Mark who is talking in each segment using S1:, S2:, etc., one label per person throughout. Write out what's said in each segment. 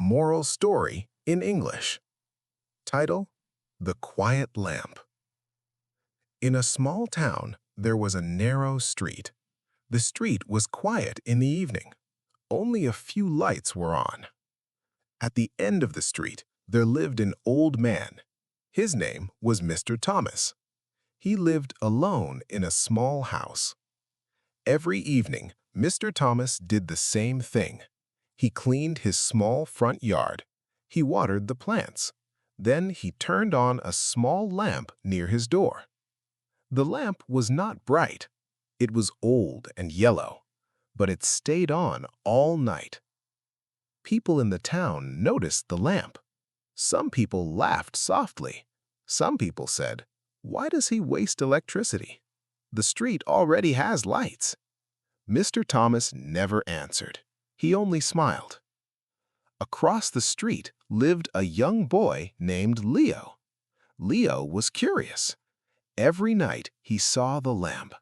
S1: Moral story in English. Title: The Quiet Lamp. In a small town, there was a narrow street. The street was quiet in the evening. Only a few lights were on. At the end of the street, there lived an old man. His name was Mr. Thomas. He lived alone in a small house. Every evening, Mr. Thomas did the same thing. He cleaned his small front yard. He watered the plants. Then he turned on a small lamp near his door. The lamp was not bright. It was old and yellow, but it stayed on all night. People in the town noticed the lamp. Some people laughed softly. Some people said, "Why does he waste electricity? The street already has lights." Mr. Thomas never answered. He only smiled. Across the street lived a young boy named Leo. Leo was curious. Every night he saw the lamp.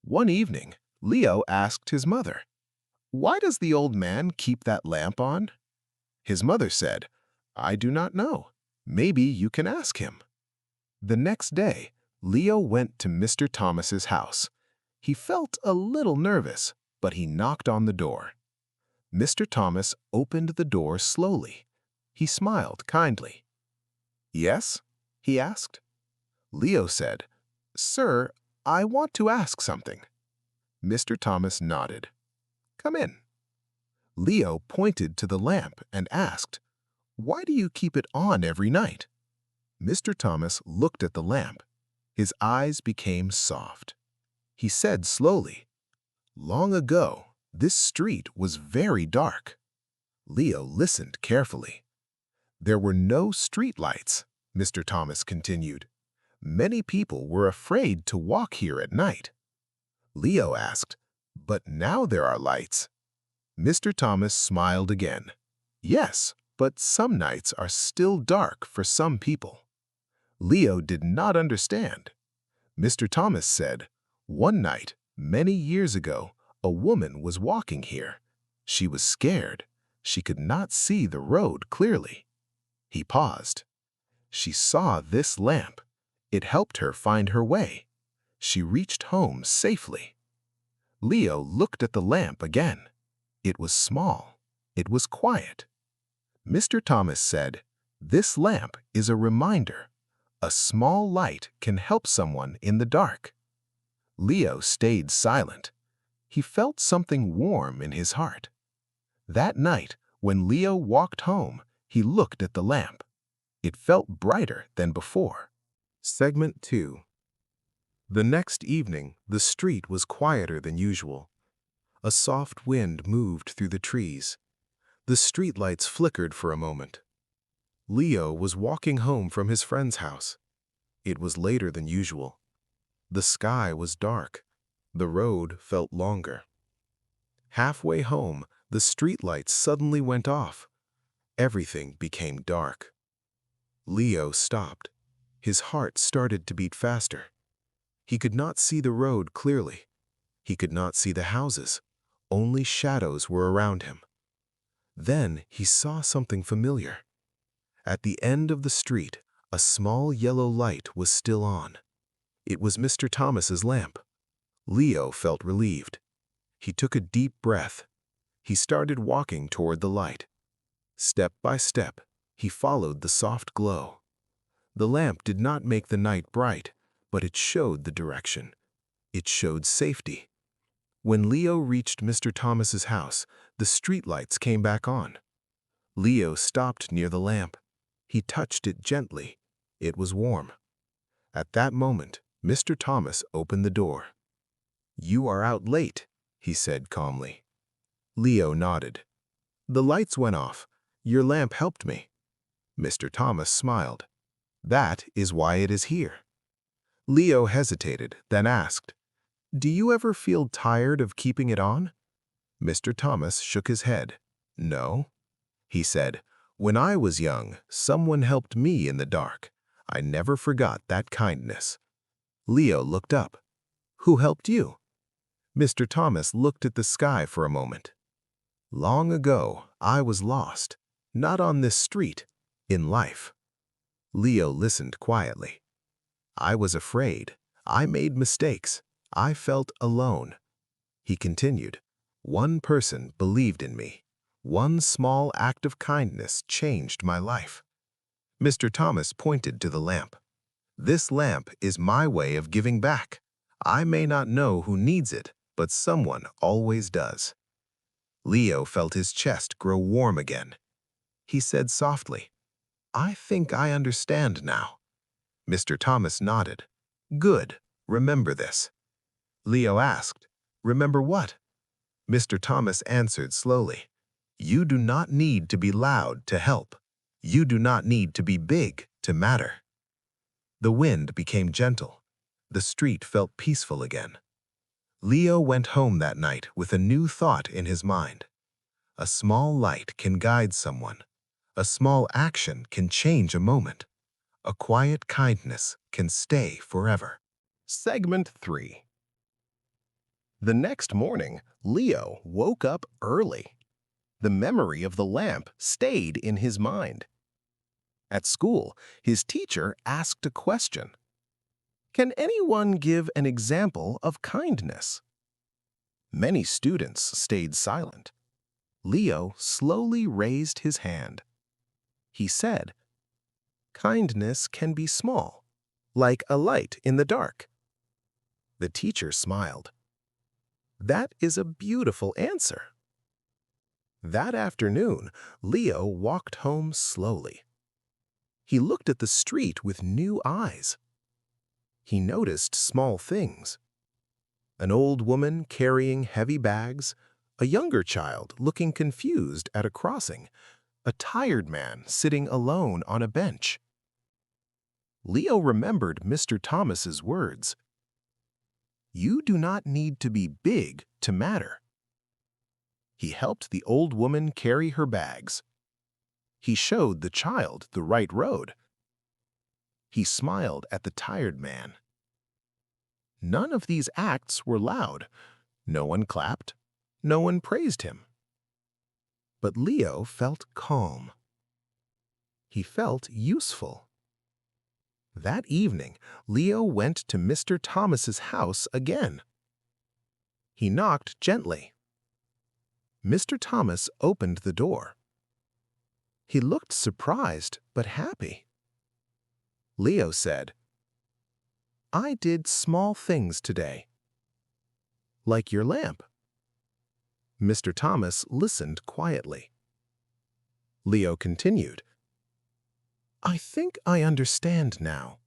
S1: One evening, Leo asked his mother, "Why does the old man keep that lamp on?" His mother said, "I do not know. Maybe you can ask him." The next day, Leo went to Mr. Thomas's house. He felt a little nervous, but he knocked on the door. Mr. Thomas opened the door slowly. He smiled kindly. "Yes?" he asked. Leo said, "Sir, I want to ask something." Mr. Thomas nodded. "Come in." Leo pointed to the lamp and asked, "Why do you keep it on every night?" Mr. Thomas looked at the lamp. His eyes became soft. He said slowly, "Long ago, this street was very dark." Leo listened carefully. "There were no street lights," Mr. Thomas continued. "Many people were afraid to walk here at night." Leo asked, "But now there are lights." Mr. Thomas smiled again. "Yes, but some nights are still dark for some people." Leo did not understand. Mr. Thomas said, "One night, many years ago, a woman was walking here. She was scared. She could not see the road clearly." He paused. "She saw this lamp. It helped her find her way. She reached home safely." Leo looked at the lamp again. It was small. It was quiet. Mr. Thomas said, "This lamp is a reminder. A small light can help someone in the dark." Leo stayed silent. He felt something warm in his heart. That night, when Leo walked home, he looked at the lamp. It felt brighter than before. Segment 2. The next evening, the street was quieter than usual. A soft wind moved through the trees. The streetlights flickered for a moment. Leo was walking home from his friend's house. It was later than usual. The sky was dark. The road felt longer. Halfway home, the streetlights suddenly went off. Everything became dark. Leo stopped. His heart started to beat faster. He could not see the road clearly. He could not see the houses. Only shadows were around him. Then he saw something familiar. At the end of the street, a small yellow light was still on. It was Mr. Thomas's lamp. Leo felt relieved. He took a deep breath. He started walking toward the light. Step by step, he followed the soft glow. The lamp did not make the night bright, but it showed the direction. It showed safety. When Leo reached Mr. Thomas's house, the streetlights came back on. Leo stopped near the lamp. He touched it gently. It was warm. At that moment, Mr. Thomas opened the door. "You are out late," he said calmly. Leo nodded. "The lights went off. Your lamp helped me." Mr. Thomas smiled. "That is why it is here." Leo hesitated, then asked, "Do you ever feel tired of keeping it on?" Mr. Thomas shook his head. "No." He said, "When I was young, someone helped me in the dark. I never forgot that kindness." Leo looked up. "Who helped you?" Mr. Thomas looked at the sky for a moment. "Long ago, I was lost. Not on this street, in life. Leo listened quietly. I was afraid. I made mistakes. I felt alone. He continued. One person believed in me. One small act of kindness changed my life. Mr. Thomas pointed to the lamp. This lamp is my way of giving back. I may not know who needs it, but someone always does. Leo felt his chest grow warm again. He said softly, I think I understand now. Mr. Thomas nodded. Good. Remember this. Leo asked, Remember what? Mr. Thomas answered slowly, You do not need to be loud to help. You do not need to be big to matter. The wind became gentle. The street felt peaceful again. Leo went home that night with a new thought in his mind. A small light can guide someone. A small action can change a moment. A quiet kindness can stay forever. Segment 3. The next morning, Leo woke up early. The memory of the lamp stayed in his mind. At school, his teacher asked a question. Can anyone give an example of kindness? Many students stayed silent. Leo slowly raised his hand. He said, Kindness can be small, like a light in the dark. The teacher smiled. That is a beautiful answer. That afternoon, Leo walked home slowly. He looked at the street with new eyes. He noticed small things. An old woman carrying heavy bags, a younger child looking confused at a crossing, a tired man sitting alone on a bench. Leo remembered Mr. Thomas's words. You do not need to be big to matter. He helped the old woman carry her bags. He showed the child the right road. He smiled at the tired man. None of these acts were loud. No one clapped. No one praised him. But Leo felt calm. He felt useful. That evening, Leo went to Mr. Thomas's house again. He knocked gently. Mr. Thomas opened the door. He looked surprised but happy. Leo said, I did small things today. Like your lamp. Mr. Thomas listened quietly. Leo continued, I think I understand now.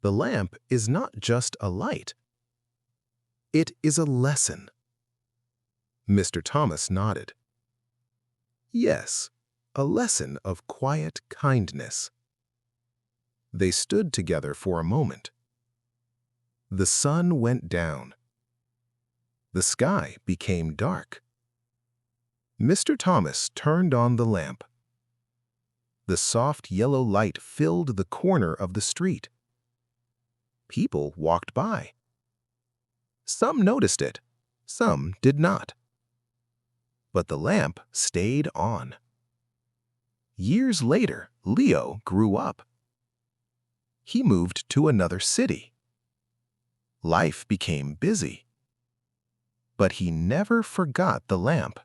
S1: The lamp is not just a light. It is a lesson. Mr. Thomas nodded. Yes, a lesson of quiet kindness. They stood together for a moment. The sun went down. The sky became dark. Mr. Thomas turned on the lamp. The soft yellow light filled the corner of the street. People walked by. Some noticed it, some did not. But the lamp stayed on. Years later, Leo grew up. He moved to another city. Life became busy. But he never forgot the lamp.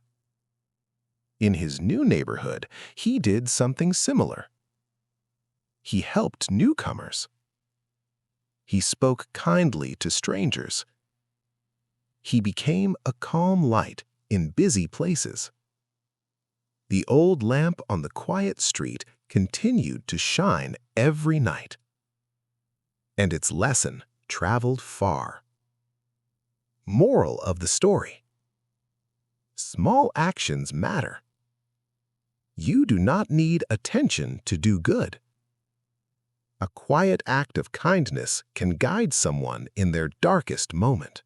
S1: In his new neighborhood, he did something similar. He helped newcomers. He spoke kindly to strangers. He became a calm light in busy places. The old lamp on the quiet street continued to shine every night. And its lesson traveled far. Moral of the story: small actions matter. You do not need attention to do good. A quiet act of kindness can guide someone in their darkest moment.